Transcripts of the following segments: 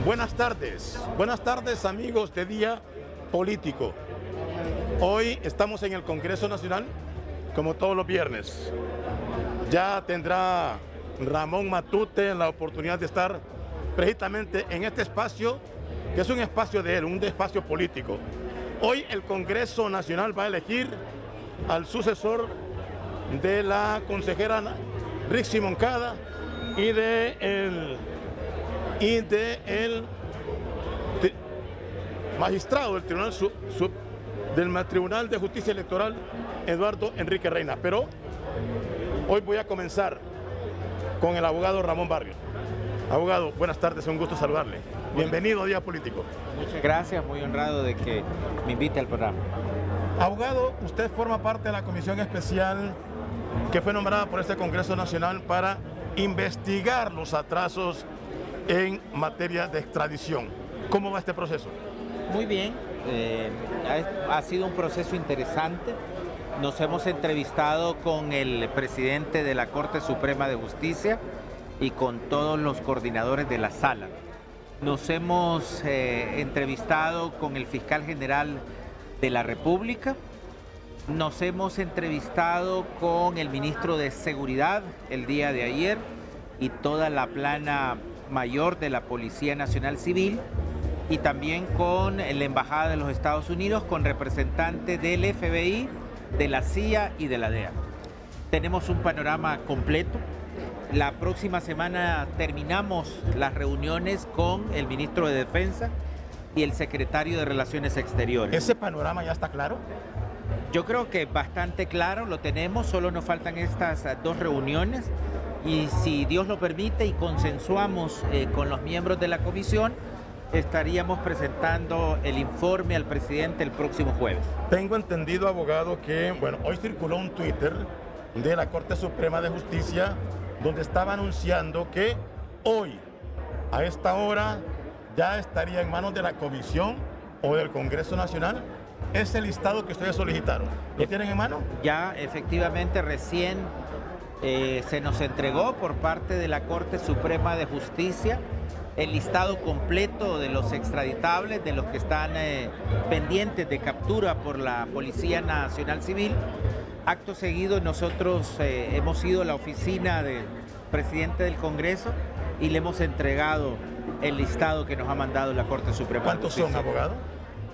Buenas tardes amigos de Día Político. Hoy estamos en el Congreso Nacional, como todos los viernes. Ya tendrá Ramón Matute la oportunidad de estar precisamente en este espacio, que es un espacio de él, un espacio político. Hoy el Congreso Nacional va a elegir al sucesor de la consejera Rixi Moncada y del magistrado del Tribunal de Justicia Electoral, Eduardo Enrique Reina. Pero hoy voy a comenzar con el abogado Ramón Barrios. Abogado, buenas tardes, un gusto saludarle. Bienvenido a Día Político. Muchas gracias, muy honrado de que me invite al programa. Abogado, usted forma parte de la comisión especial que fue nombrada por este Congreso Nacional para investigar los atrasos en materia de extradición. ¿Cómo va este proceso? Muy bien, ha sido un proceso interesante. Nos hemos entrevistado con el presidente de la Corte Suprema de Justicia y con todos los coordinadores de la sala. Nos hemos entrevistado con el fiscal general de la República. Nos hemos entrevistado con el ministro de Seguridad el día de ayer y toda la plana mayor de la Policía Nacional Civil, y también con la Embajada de los Estados Unidos, con representantes del FBI, de la CIA y de la DEA. Tenemos un panorama completo. La próxima semana terminamos las reuniones con el ministro de Defensa y el secretario de Relaciones Exteriores. ¿Ese panorama ya está claro? Yo creo que bastante claro lo tenemos, solo nos faltan estas dos reuniones y si Dios lo permite y consensuamos con los miembros de la comisión, estaríamos presentando el informe al presidente el próximo jueves. Tengo entendido, abogado, que hoy circuló un Twitter de la Corte Suprema de Justicia donde estaba anunciando que hoy, a esta hora, ya estaría en manos de la comisión o del Congreso Nacional ese listado que ustedes solicitaron. ¿Lo tienen en mano? Ya, efectivamente, recién se nos entregó por parte de la Corte Suprema de Justicia el listado completo de los extraditables, de los que están pendientes de captura por la Policía Nacional Civil. Acto seguido, nosotros hemos ido a la oficina del presidente del Congreso y le hemos entregado el listado que nos ha mandado la Corte Suprema. ¿Cuántos son, abogado?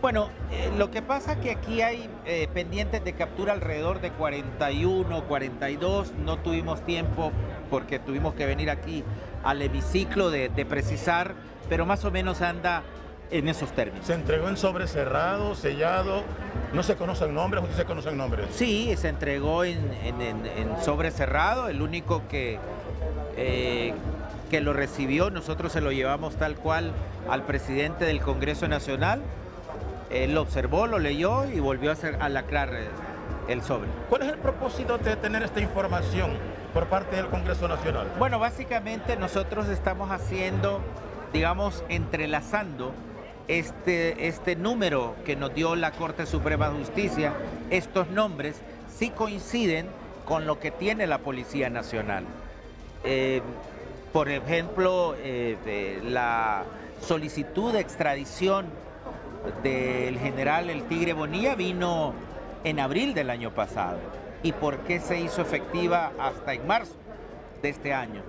Bueno, lo que pasa es que aquí hay pendientes de captura alrededor de 41, 42. No tuvimos tiempo porque tuvimos que venir aquí al hemiciclo de precisar, pero más o menos anda en esos términos. ¿Se entregó en sobre cerrado, sellado? ¿No se conocen nombres o sí se conocen nombres? Sí, se entregó en sobre cerrado. El único que lo recibió, nosotros se lo llevamos tal cual al presidente del Congreso Nacional. Él lo observó, lo leyó y volvió a lacrar el sobre. ¿Cuál es el propósito de tener esta información por parte del Congreso Nacional? Bueno, básicamente nosotros estamos haciendo, digamos, entrelazando este número que nos dio la Corte Suprema de Justicia. Estos nombres sí coinciden con lo que tiene la Policía Nacional. Por ejemplo, la solicitud de extradición del general El Tigre Bonilla vino en abril del año pasado. ¿Y por qué se hizo efectiva hasta en marzo de este año?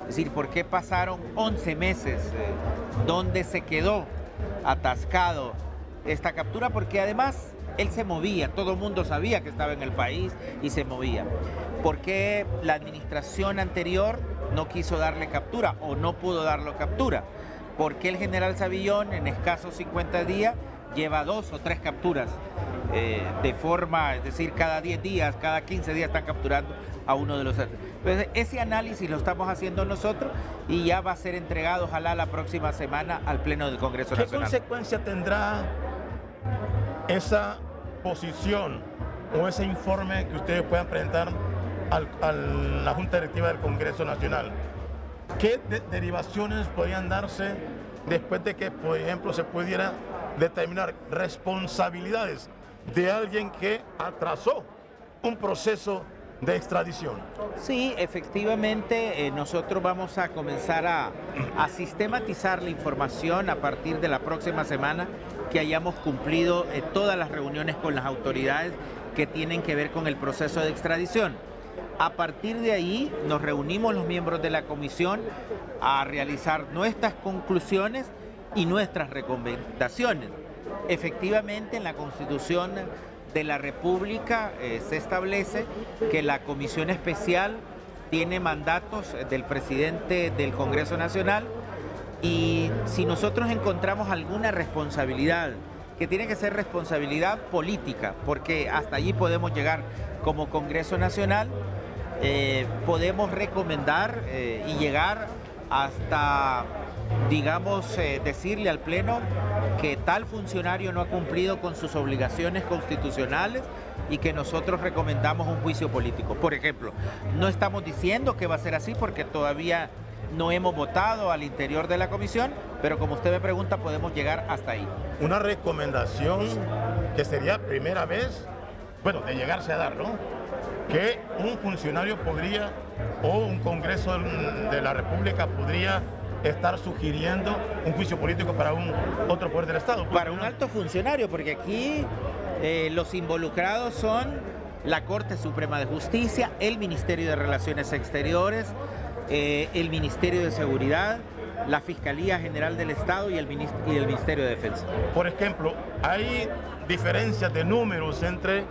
Es decir, ¿por qué pasaron 11 meses? ¿Dónde se quedó atascado esta captura? Porque además él se movía, todo el mundo sabía que estaba en el país y se movía. ¿Por qué la administración anterior no quiso darle captura o no pudo darle captura? Porque el general Savillón en escasos 50 días lleva 2 o 3 capturas de forma, es decir, cada 10 días, cada 15 días están capturando a uno de los... Entonces, ese análisis lo estamos haciendo nosotros y ya va a ser entregado, ojalá, la próxima semana al Pleno del Congreso Nacional. ¿Qué consecuencia tendrá esa posición o ese informe que ustedes puedan presentar a la Junta Directiva del Congreso Nacional? ¿Qué derivaciones podrían darse después de que, por ejemplo, se pudiera determinar responsabilidades de alguien que atrasó un proceso de extradición. Sí, efectivamente, nosotros vamos a comenzar a sistematizar la información a partir de la próxima semana que hayamos cumplido todas las reuniones con las autoridades que tienen que ver con el proceso de extradición. A partir de ahí nos reunimos los miembros de la comisión a realizar nuestras conclusiones y nuestras recomendaciones. Efectivamente, en la Constitución de la República se establece que la Comisión Especial tiene mandatos del presidente del Congreso Nacional, y si nosotros encontramos alguna responsabilidad, que tiene que ser responsabilidad política, porque hasta allí podemos llegar como Congreso Nacional, podemos recomendar y llegar hasta, digamos, decirle al Pleno que tal funcionario no ha cumplido con sus obligaciones constitucionales y que nosotros recomendamos un juicio político. Por ejemplo, no estamos diciendo que va a ser así porque todavía no hemos votado al interior de la comisión, pero como usted me pregunta, podemos llegar hasta ahí. Una recomendación que sería primera vez, bueno, de llegarse a dar, ¿no? Que un funcionario podría, o un Congreso de la República podría estar sugiriendo un juicio político para otro poder del Estado. Para un alto funcionario, porque aquí los involucrados son la Corte Suprema de Justicia, el Ministerio de Relaciones Exteriores, el Ministerio de Seguridad, la Fiscalía General del Estado y el Ministerio de Defensa. Por ejemplo, hay diferencias de números entre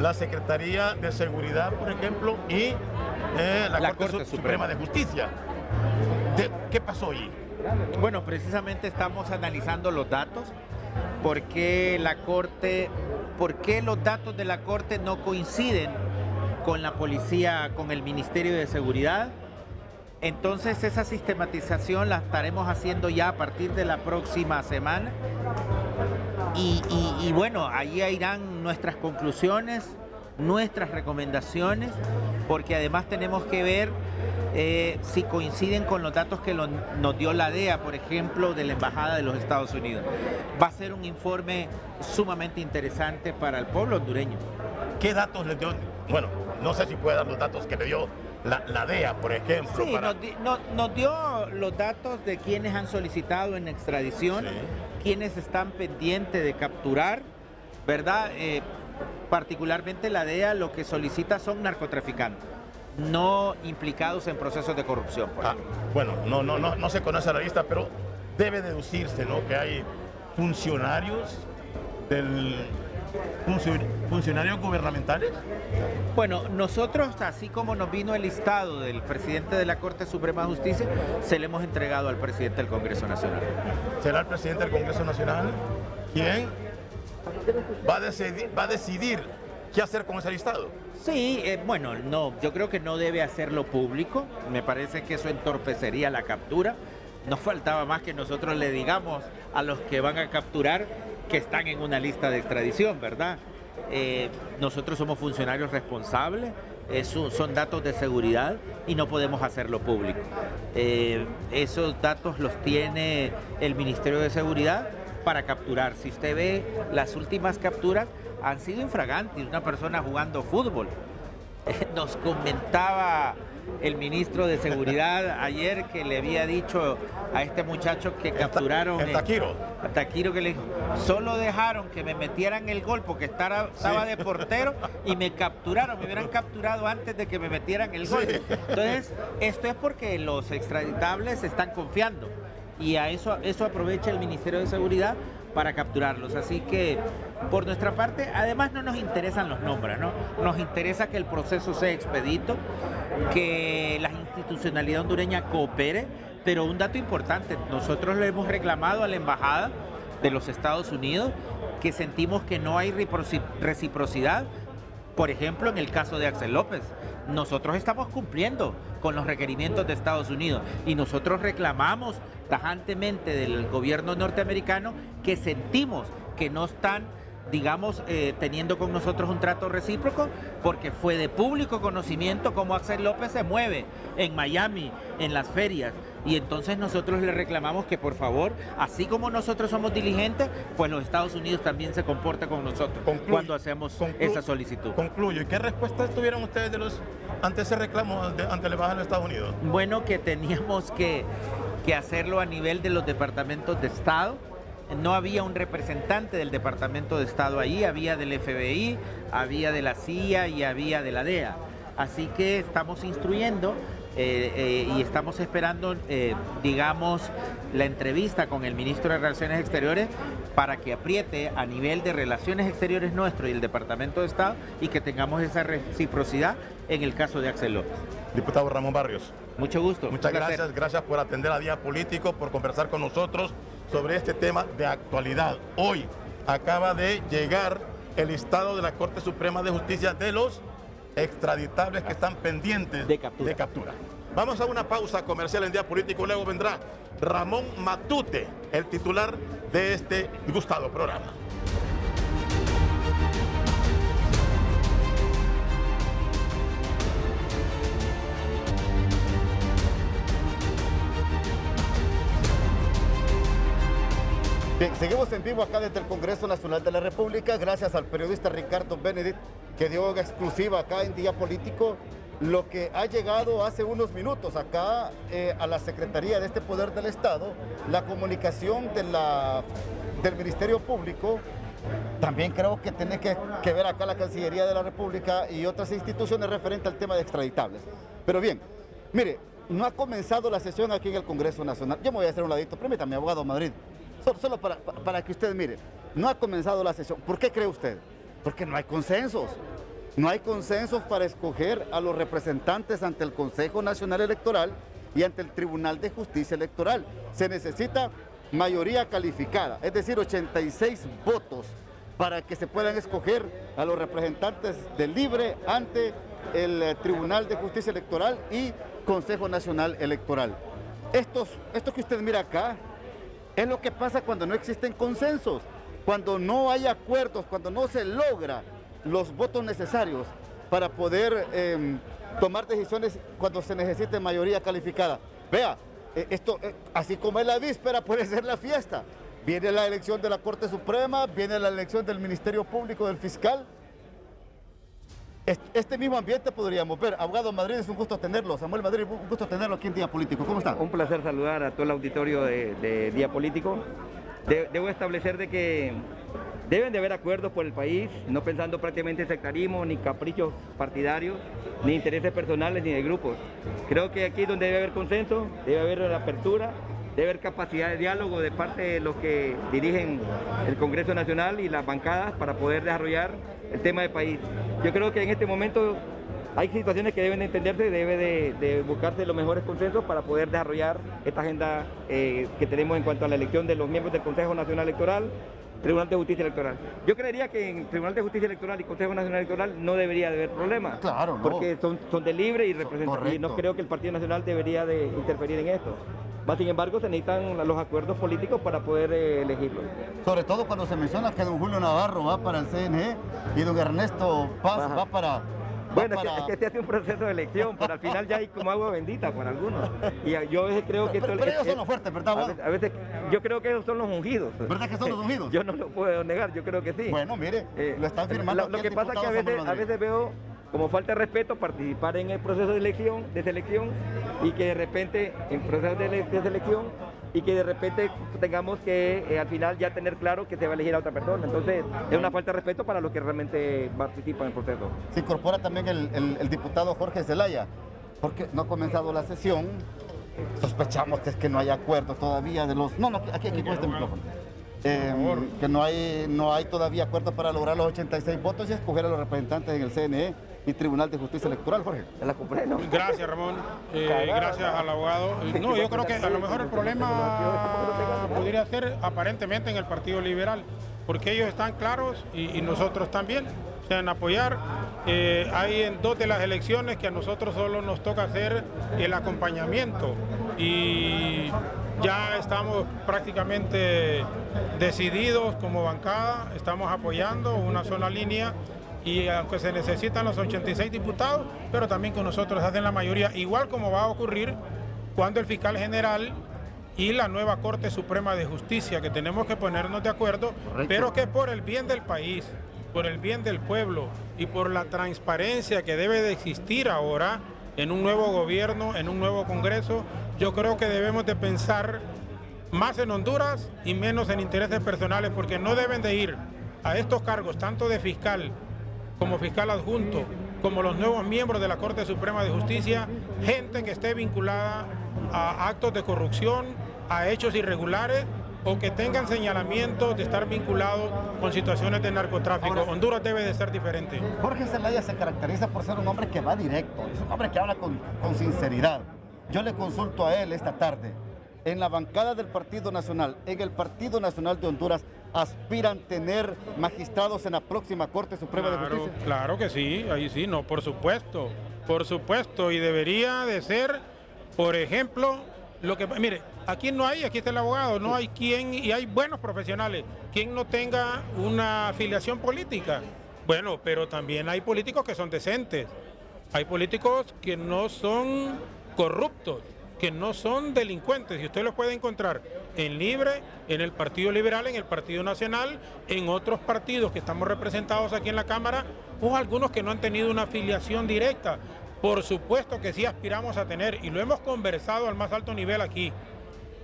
la Secretaría de Seguridad, por ejemplo, y la Corte Suprema de Justicia. ¿Qué pasó allí? Bueno, precisamente estamos analizando los datos, por qué los datos de la Corte no coinciden con la policía, con el Ministerio de Seguridad. Entonces esa sistematización la estaremos haciendo ya a partir de la próxima semana y bueno, allí irán nuestras conclusiones, nuestras recomendaciones, porque además tenemos que ver si coinciden con los datos que nos dio la DEA, por ejemplo, de la Embajada de los Estados Unidos. Va a ser un informe sumamente interesante para el pueblo hondureño. ¿Qué datos le dio? Bueno, no sé si puede dar los datos que le dio la DEA, por ejemplo. Sí, nos dio los datos de quienes han solicitado en extradición, sí, quienes están pendientes de capturar, ¿verdad? Particularmente la DEA lo que solicita son narcotraficantes, no implicados en procesos de corrupción. Bueno, no se conoce la lista, pero debe deducirse, ¿no?, que hay funcionarios funcionarios gubernamentales. Bueno, nosotros, así como nos vino el listado del presidente de la Corte Suprema de Justicia, se le hemos entregado al presidente del Congreso Nacional. ¿Será el presidente del Congreso Nacional quien va a decidir qué hacer con ese listado? Sí, bueno, no, yo creo que no debe hacerlo público. Me parece que eso entorpecería la captura. No faltaba más que nosotros le digamos a los que van a capturar que están en una lista de extradición, ¿verdad? Nosotros somos funcionarios responsables, son datos de seguridad y no podemos hacerlo público. Esos datos los tiene el Ministerio de Seguridad para capturar. Si usted ve, las últimas capturas han sido infragantes, una persona jugando fútbol. Nos comentaba el ministro de Seguridad ayer que le había dicho a este muchacho que capturaron... El Taquiro. Taquiro, que le dijo, solo dejaron que me metieran el gol porque estaba de portero y me capturaron, me hubieran capturado antes de que me metieran el gol. Sí. Entonces, esto es porque los extraditables están confiando y a eso aprovecha el Ministerio de Seguridad para capturarlos. Así que, por nuestra parte, además no nos interesan los nombres, ¿no? Nos interesa que el proceso sea expedito, que la institucionalidad hondureña coopere, pero un dato importante, nosotros le hemos reclamado a la Embajada de los Estados Unidos que sentimos que no hay reciprocidad, por ejemplo, en el caso de Axel López. Nosotros estamos cumpliendo con los requerimientos de Estados Unidos y nosotros reclamamos tajantemente del gobierno norteamericano que sentimos que no están digamos, teniendo con nosotros un trato recíproco, porque fue de público conocimiento cómo Axel López se mueve en Miami, en las ferias. Y entonces nosotros le reclamamos que por favor, así como nosotros somos diligentes, pues los Estados Unidos también se comporta con nosotros cuando hacemos esa solicitud. Concluyo. ¿Y qué respuestas tuvieron ustedes ante ese reclamo ante la embajada de los Estados Unidos? Bueno, que teníamos que hacerlo a nivel de los departamentos de Estado. No había un representante del Departamento de Estado ahí, había del FBI, había de la CIA y había de la DEA. Así que estamos instruyendo y estamos esperando, digamos, la entrevista con el ministro de Relaciones Exteriores para que apriete a nivel de Relaciones Exteriores nuestro y el Departamento de Estado y que tengamos esa reciprocidad en el caso de Axel López. Diputado Ramón Barrios. Mucho gusto. Muchas gracias por atender a Día Político, por conversar con nosotros sobre este tema de actualidad. Hoy acaba de llegar el listado de la Corte Suprema de Justicia de los extraditables que están pendientes de captura. Vamos a una pausa comercial en Día Político, luego vendrá Ramón Matute, el titular de este gustado programa. Bien, seguimos en vivo acá desde el Congreso Nacional de la República, gracias al periodista Ricardo Benedict, que dio en exclusiva acá en Día Político lo que ha llegado hace unos minutos acá a la Secretaría de este Poder del Estado, la comunicación del Ministerio Público. También creo que tiene que ver acá la Cancillería de la República y otras instituciones referentes al tema de extraditables. Pero bien, mire, no ha comenzado la sesión aquí en el Congreso Nacional. Yo me voy a hacer un ladito, permítame, abogado Madrid. Solo para que usted mire, no ha comenzado la sesión. ¿Por qué cree usted? Porque no hay consensos. No hay consensos para escoger a los representantes ante el Consejo Nacional Electoral y ante el Tribunal de Justicia Electoral. Se necesita mayoría calificada, es decir, 86 votos para que se puedan escoger a los representantes del LIBRE ante el Tribunal de Justicia Electoral y Consejo Nacional Electoral. Esto que usted mira acá es lo que pasa cuando no existen consensos, cuando no hay acuerdos, cuando no se logra los votos necesarios para poder tomar decisiones cuando se necesite mayoría calificada. Vea, esto, así como es la víspera, puede ser la fiesta. Viene la elección de la Corte Suprema, viene la elección del Ministerio Público, del fiscal. Este mismo ambiente podríamos ver. Abogado Madrid, es un gusto tenerlo. Samuel Madrid, un gusto tenerlo aquí en Día Político. ¿Cómo está? Un placer saludar a todo el auditorio de Día Político. Debo establecer de que deben de haber acuerdos por el país, no pensando prácticamente en sectarismo, ni caprichos partidarios, ni intereses personales, ni de grupos. Creo que aquí es donde debe haber consenso, debe haber apertura, debe haber capacidad de diálogo de parte de los que dirigen el Congreso Nacional y las bancadas para poder desarrollar el tema del país. Yo creo que en este momento hay situaciones que deben de entenderse, debe de buscarse los mejores consensos para poder desarrollar esta agenda que tenemos en cuanto a la elección de los miembros del Consejo Nacional Electoral, Tribunal de Justicia Electoral. Yo creería que en Tribunal de Justicia Electoral y Consejo Nacional Electoral no debería de haber problemas. Claro, no. Porque son de libre y representativos. Y no creo que el Partido Nacional debería de interferir en esto. Sin embargo, se necesitan los acuerdos políticos para poder elegirlo. Sobre todo cuando se menciona que don Julio Navarro va para el CNE y don Ernesto Paz va para... Bueno, es que este hace un proceso de elección, pero al final ya hay como agua bendita para algunos. Y yo a veces creo que... Pero ellos son los fuertes, ¿verdad? A veces yo creo que ellos son los ungidos. ¿Verdad que son los ungidos? Yo no lo puedo negar, yo creo que sí. Bueno, mire, lo están firmando. Lo que pasa es que a veces veo como falta de respeto participar en el proceso de selección y que de repente en procesos de selección y que de repente tengamos que al final ya tener claro que se va a elegir a otra persona. Entonces es una falta de respeto para los que realmente participan en el proceso. Se incorpora también el diputado Jorge Zelaya, porque no ha comenzado la sesión. Sospechamos que es que no hay acuerdo todavía de los... No, aquí con este micrófono. Que no hay todavía acuerdo para lograr los 86 votos y escoger a los representantes en el CNE y Tribunal de Justicia Electoral, Jorge. La compré, ¿no? Gracias, Ramón. Gracias al abogado. No, yo creo que a lo mejor el problema podría ser aparentemente en el Partido Liberal, porque ellos están claros y nosotros también, o sea, en apoyar. Hay en 2 de las elecciones que a nosotros solo nos toca hacer el acompañamiento y Ya estamos prácticamente decididos como bancada, estamos apoyando una sola línea y aunque se necesitan los 86 diputados, pero también con nosotros hacen la mayoría, igual como va a ocurrir cuando el fiscal general y la nueva Corte Suprema de Justicia, que tenemos que ponernos de acuerdo, pero que por el bien del país, por el bien del pueblo y por la transparencia que debe de existir ahora en un nuevo gobierno, en un nuevo Congreso, yo creo que debemos de pensar más en Honduras y menos en intereses personales, porque no deben de ir a estos cargos, tanto de fiscal como fiscal adjunto, como los nuevos miembros de la Corte Suprema de Justicia, gente que esté vinculada a actos de corrupción, a hechos irregulares o que tengan señalamientos de estar vinculados con situaciones de narcotráfico. Ahora, Honduras debe de ser diferente. Jorge Zelaya se caracteriza por ser un hombre que va directo, es un hombre que habla con sinceridad. Yo le consulto a él esta tarde. En la bancada del Partido Nacional, en el Partido Nacional de Honduras, ¿aspiran tener magistrados en la próxima Corte Suprema de Justicia? Claro que sí, ahí sí, no, por supuesto, y debería de ser, por ejemplo, lo que, mire, aquí no hay, aquí está el abogado, no hay quien, y hay buenos profesionales, quien no tenga una afiliación política. Bueno, pero también hay políticos que son decentes, hay políticos que no son corruptos, que no son delincuentes, y usted los puede encontrar en Libre, en el Partido Liberal, en el Partido Nacional, en otros partidos que estamos representados aquí en la Cámara, o algunos que no han tenido una afiliación directa. Por supuesto que sí aspiramos a tener, y lo hemos conversado al más alto nivel aquí,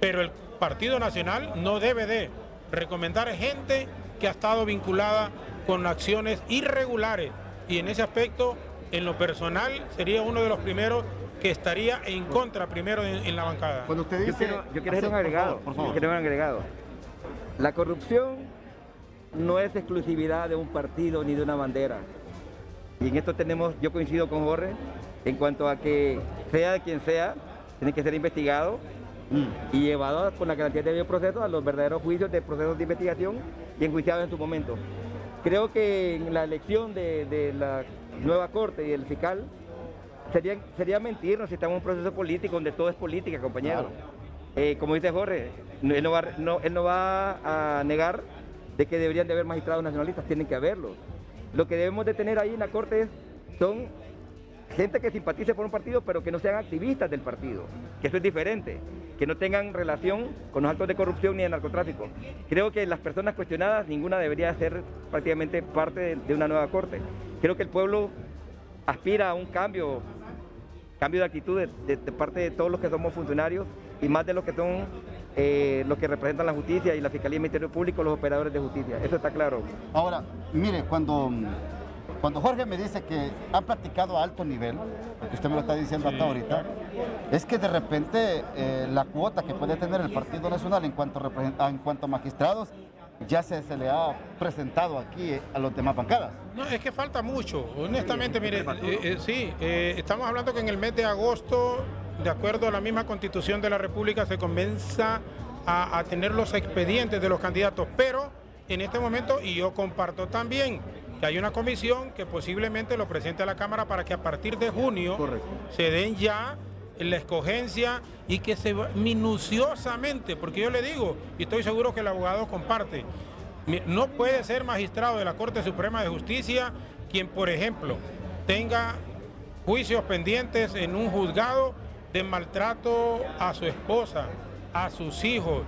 pero el Partido Nacional no debe de recomendar gente que ha estado vinculada con acciones irregulares, y en ese aspecto, en lo personal, sería uno de los primeros que estaría en contra primero en la bancada. Cuando usted dice, yo quiero hacer un agregado. por favor. Yo quiero hacer un agregado. La corrupción no es exclusividad de un partido ni de una bandera. Y en esto yo coincido con Jorge, en cuanto a que sea de quien sea, tiene que ser investigado y llevado con la garantía de debido proceso a los verdaderos juicios de procesos de investigación y enjuiciados en su momento. Creo que en la elección de la nueva Corte y el fiscal, sería mentirnos si estamos en un proceso político donde todo es política, compañero. Claro. Como dice Jorge, él no va a negar de que deberían de haber magistrados nacionalistas, tienen que haberlos. Lo que debemos de tener ahí en la Corte son gente que simpatice por un partido, pero que no sean activistas del partido, que eso es diferente, que no tengan relación con los actos de corrupción ni de narcotráfico. Creo que las personas cuestionadas, ninguna debería ser prácticamente parte de una nueva Corte. Creo que el pueblo aspira a un cambio de actitud de parte de todos los que somos funcionarios y más de los que son los que representan la justicia y la Fiscalía y el Ministerio Público, los operadores de justicia. Eso está claro. Ahora, mire, cuando Jorge me dice que han practicado a alto nivel, porque usted me lo está diciendo acá ahorita, es que de repente la cuota que puede tener el Partido Nacional en cuanto a magistrados ya se le ha presentado aquí a los demás bancadas. No, es que falta mucho, honestamente, mire, estamos hablando que en el mes de agosto, de acuerdo a la misma Constitución de la República, se comienza a tener los expedientes de los candidatos, pero en este momento, y yo comparto también, que hay una comisión que posiblemente lo presente a la Cámara para que a partir de junio se den ya la escogencia y que se va minuciosamente, porque yo le digo, y estoy seguro que el abogado comparte, no puede ser magistrado de la Corte Suprema de Justicia quien, por ejemplo, tenga juicios pendientes en un juzgado de maltrato a su esposa, a sus hijos,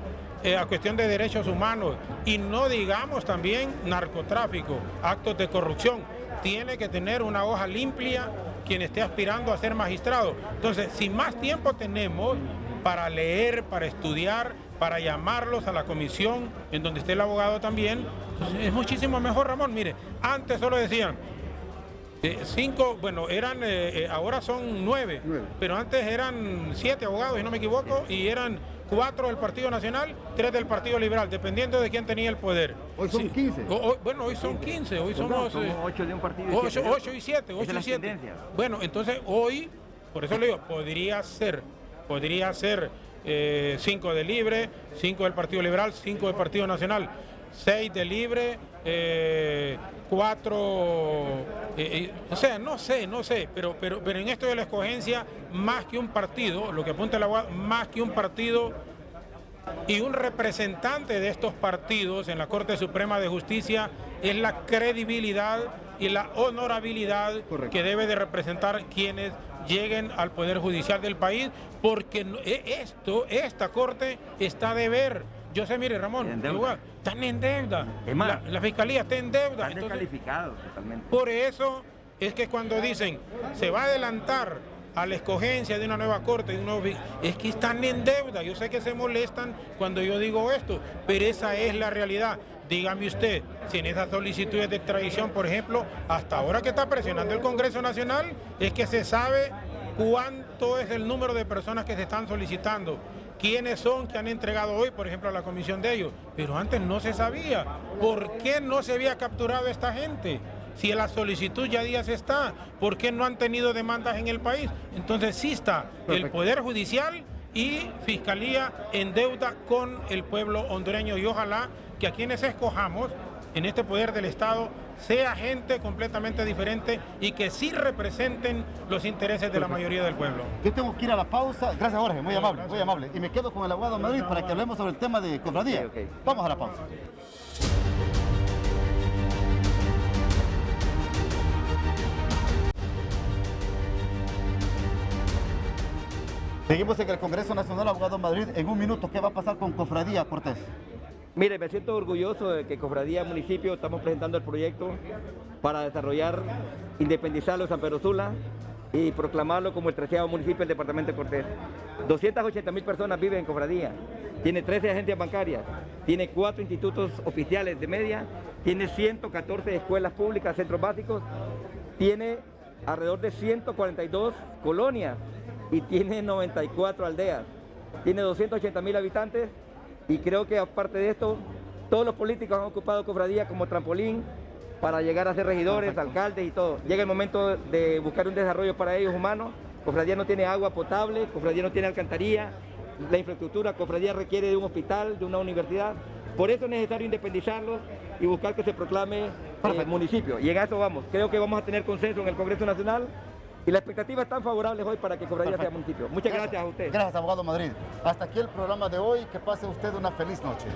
a cuestión de derechos humanos, y no digamos también narcotráfico, actos de corrupción. Tiene que tener una hoja limpia quien esté aspirando a ser magistrado. Entonces, si más tiempo tenemos para leer, para estudiar, para llamarlos a la comisión en donde esté el abogado también, pues es muchísimo mejor, Ramón. Mire, antes solo decían 5, bueno, ahora son 9, pero antes eran 7 abogados, si no me equivoco, y eran 4 del Partido Nacional, 3 del Partido Liberal, dependiendo de quién tenía el poder. Hoy son 15. Hoy son 15, hoy somos 8 de un partido. 8 y 7. Bueno, entonces hoy, por eso le digo, podría ser 5 de Libre, 5 del Partido Liberal, 5 del Partido Nacional, 6 de Libre, 4, o sea, no sé, pero en esto de la escogencia, más que un partido, lo que apunta el abogado, más que un partido, Y un representante de estos partidos en la Corte Suprema de Justicia es la credibilidad y la honorabilidad que debe de representar quienes lleguen al Poder Judicial del país, porque esta Corte está de ver. Yo sé, mire, Ramón, igual, están en deuda. Es más, La Fiscalía está en deuda. Están descalificados totalmente. Por eso es que cuando dicen se va a adelantar a la escogencia de una nueva corte, es que están en deuda. Yo sé que se molestan cuando yo digo esto, pero esa es la realidad. Dígame usted, si en esas solicitudes de extradición, por ejemplo, hasta ahora que está presionando el Congreso Nacional, es que se sabe cuánto es el número de personas que se están solicitando, quiénes son que han entregado hoy, por ejemplo, a la comisión de ellos. Pero antes no se sabía. ¿Por qué no se había capturado a esta gente? Si la solicitud ya días está, ¿por qué no han tenido demandas en el país? Entonces sí está el Poder Judicial y Fiscalía en deuda con el pueblo hondureño, y ojalá que a quienes escojamos en este poder del Estado sea gente completamente diferente y que sí representen los intereses de la mayoría del pueblo. Yo tengo que ir a la pausa. Gracias, Jorge, muy amable, muy amable. Y me quedo con el abogado Madrid para que hablemos sobre el tema de cofradía. Okay. Vamos a la pausa. Seguimos en el Congreso Nacional, abogado Madrid. En un minuto, ¿qué va a pasar con Cofradía, Cortés? Mire, me siento orgulloso de que Cofradía Municipio estamos presentando el proyecto para desarrollar, independizarlo de San Pedro Sula y proclamarlo como el 13º municipio del departamento de Cortés. 280.000 personas viven en Cofradía, tiene 13 agencias bancarias, tiene 4 institutos oficiales de media, tiene 114 escuelas públicas, centros básicos, tiene alrededor de 142 colonias y tiene 94 aldeas, tiene 280.000 habitantes. Y creo que aparte de esto, todos los políticos han ocupado Cofradía como trampolín para llegar a ser regidores, alcaldes y todo. Llega el momento de buscar un desarrollo para ellos humanos. Cofradía no tiene agua potable, Cofradía no tiene alcantarilla, la infraestructura, Cofradía requiere de un hospital, de una universidad. Por eso es necesario independizarlos y buscar que se proclame municipio. Y en eso vamos. Creo que vamos a tener consenso en el Congreso Nacional. Y las expectativas están favorables hoy para que Cofradía sea municipio. Muchas gracias a usted. Gracias, abogado Madrid. Hasta aquí el programa de hoy. Que pase usted una feliz noche.